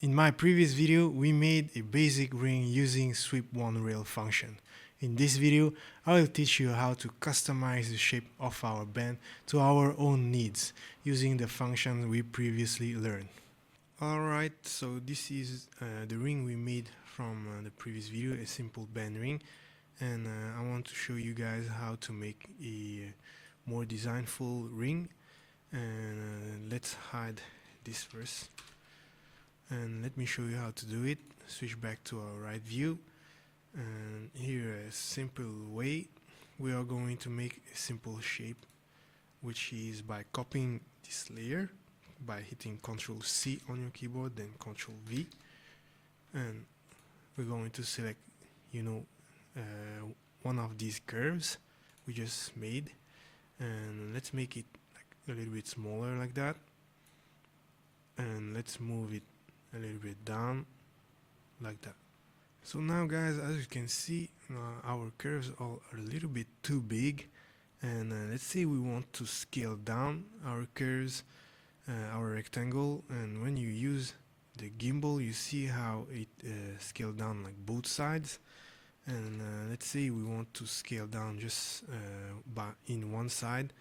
In my previous video, we made a basic ring using sweep one rail function. In this video, I will teach you how to customize the shape of our band to our own needs using the functions we previously learned. Alright, so this is the ring we made from the previous video, a simple band ring, and I want to show you guys how to make a more designful ring. And let's hide this first. And let me show you how to do it. Switch back to our right view, and here a simple way we are going to make a simple shape, which is by copying this layer by hitting Ctrl C on your keyboard, then Ctrl V, and we're going to select one of these curves we just made, and let's make it like a little bit smaller like that, and let's move it a little bit down like that. So now guys, as you can see, our curves are a little bit too big, and let's say we want to scale down our curves, our rectangle, and when you use the gimbal you see how it scale down like both sides, and let's say we want to scale down just in one side.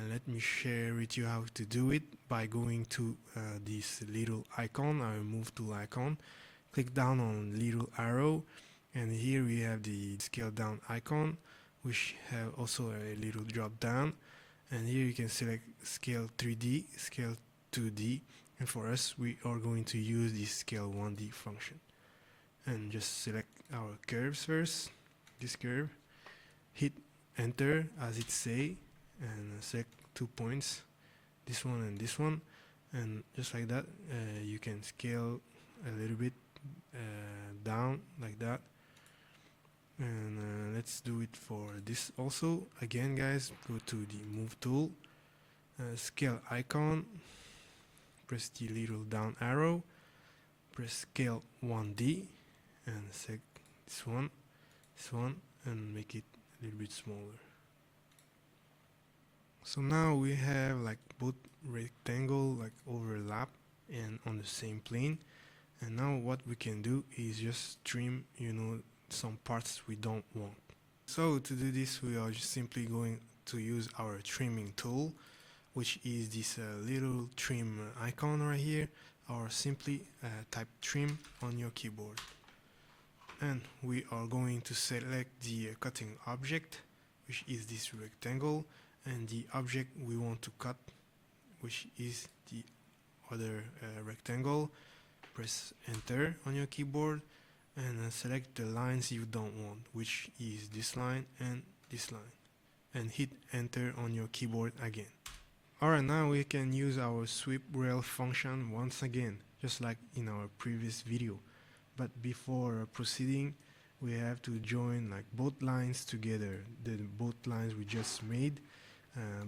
Let me share with you how to do it by going to this little icon, our move tool icon. Click down on little arrow, and here we have the scale down icon, which have also a little drop down, and here you can select scale 3D, scale 2D, and for us we are going to use the scale 1D function. And just select our curves first, this curve, hit enter as it say, and select 2 points, this one and this one, and just like that you can scale a little bit down like that. And let's do it for this also. Again guys, go to the move tool, scale icon, press the little down arrow, press scale 1D, and select this one, and make it a little bit smaller. So now we have like both rectangle like overlap and on the same plane, and now what we can do is just trim some parts we don't want. So to do this we are just simply going to use our trimming tool, which is this little trim icon right here, or simply type trim on your keyboard, and we are going to select the cutting object, which is this rectangle, and the object we want to cut, which is the other rectangle. Press enter on your keyboard and select the lines you don't want, which is this line and this line, and hit enter on your keyboard again. Alright, now we can use our sweep rail function once again, just like in our previous video. But before proceeding, we have to join like both lines together, both lines we just made,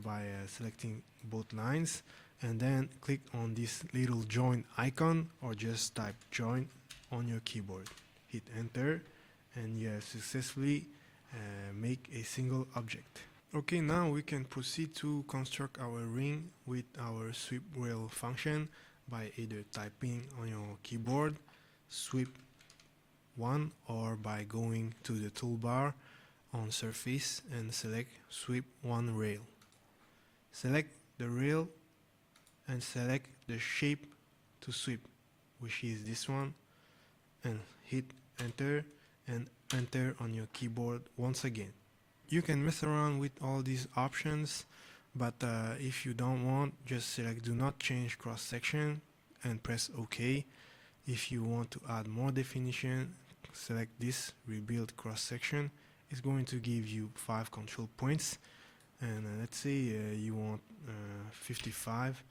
by selecting both lines, and then click on this little join icon, or just type join on your keyboard, hit enter, and you have successfully make a single object. Okay, now we can proceed to construct our ring with our sweep rail function by either typing on your keyboard sweep 1, or by going to the toolbar on surface and select sweep 1 rail. Select the rail and select the shape to sweep, which is this one, and hit enter and enter on your keyboard once again. You can mess around with all these options, but if you don't want, just select do not change cross section and press OK. If you want to add more definition, select this rebuild cross section. It's going to give you 5 control points, and let's say you want 55,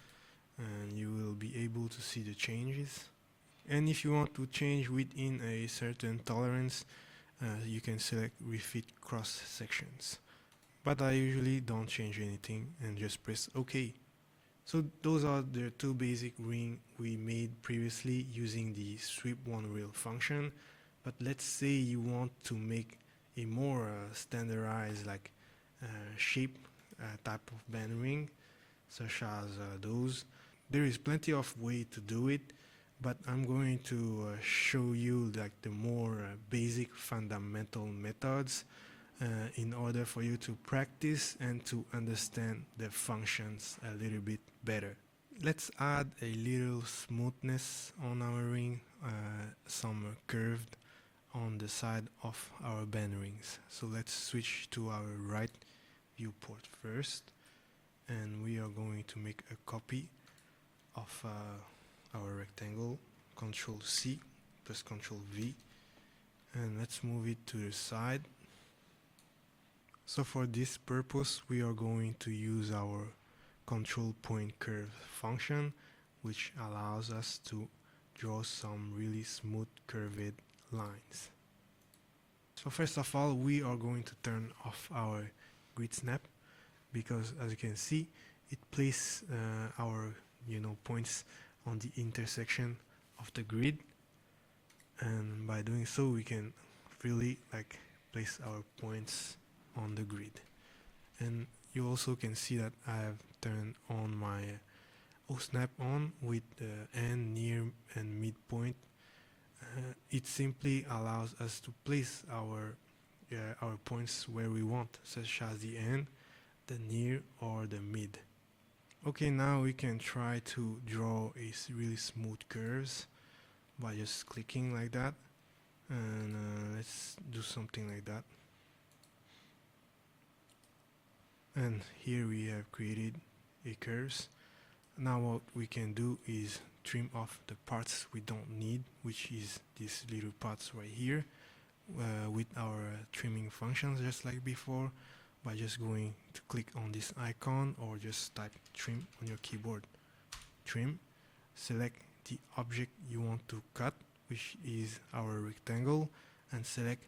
and you will be able to see the changes. And if you want to change within a certain tolerance, you can select refit cross sections, but I usually don't change anything and just press OK. So those are the two basic rings we made previously using the sweep one rail function. But let's say you want to make a more standardized like shape type of band ring, such as those. There is plenty of way to do it, but I'm going to show you like the more basic fundamental methods in order for you to practice and to understand the functions a little bit better. Let's add a little smoothness on our ring, some curved on the side of our bend rings. So let's switch to our right viewport first, and we are going to make a copy of our rectangle. Control C plus Control V, and let's move it to the side. So for this purpose we are going to use our control point curve function, which allows us to draw some really smooth curved lines. So first of all, we are going to turn off our grid snap, because as you can see, it places our points on the intersection of the grid, and by doing so we can really like place our points on the grid. And you also can see that I have turned on my O-snap on with the end, near and midpoint. It simply allows us to place our points where we want, such as the end, the near, or the mid. Okay, now we can try to draw a really smooth curves by just clicking like that, and let's do something like that. And here we have created a curves. Now what we can do is trim off the parts we don't need, which is these little parts right here, with our trimming functions, just like before, by just going to click on this icon or just type trim on your keyboard. Trim, select the object you want to cut, which is our rectangle, and select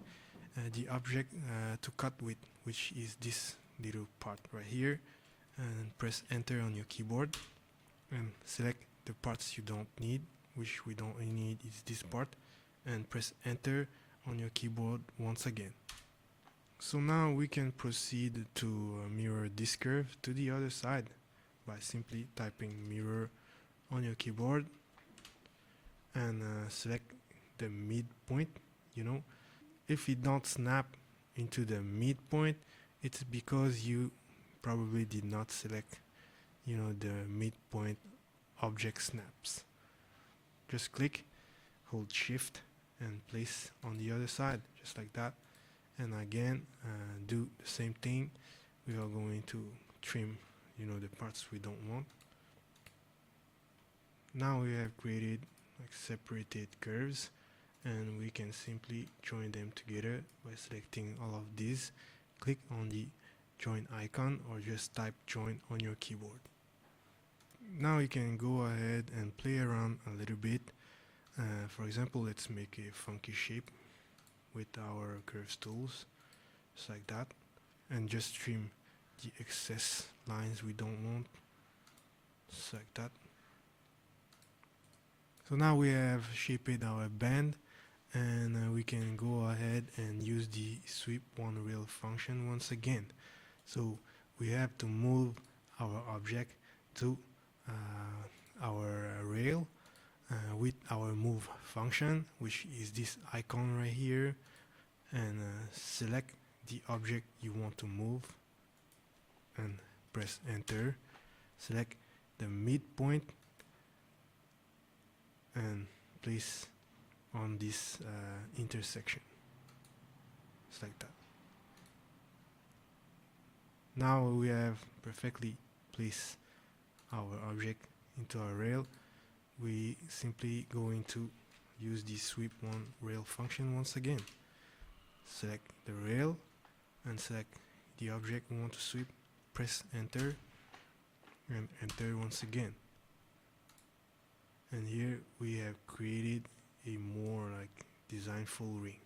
the object to cut with, which is this little part right here, and press enter on your keyboard and select the parts you don't need, which we don't need is this part, and press enter on your keyboard once again. So now we can proceed to mirror this curve to the other side by simply typing mirror on your keyboard and select the midpoint. If it don't snap into the midpoint, it's because you probably did not select the midpoint object snaps. Just click, hold shift, and place on the other side, just like that. And again, do the same thing. We are going to trim the parts we don't want. Now we have created like separated curves, and we can simply join them together by selecting all of these. Click on the join icon or just type join on your keyboard. Now you can go ahead and play around a little bit. For example, let's make a funky shape with our curves tools, just like that, and just trim the excess lines we don't want, just like that. So now we have shaped our band, and we can go ahead and use the sweep one rail function once again. So we have to move our object to our rail with our move function, which is this icon right here, and select the object you want to move and press enter. Select the midpoint and place on this intersection, just like that. Now we have perfectly placed our object into our rail. We simply going to use the sweep one rail function once again. Select the rail and select the object we want to sweep, press enter and enter once again. And here we have created a more like designful ring.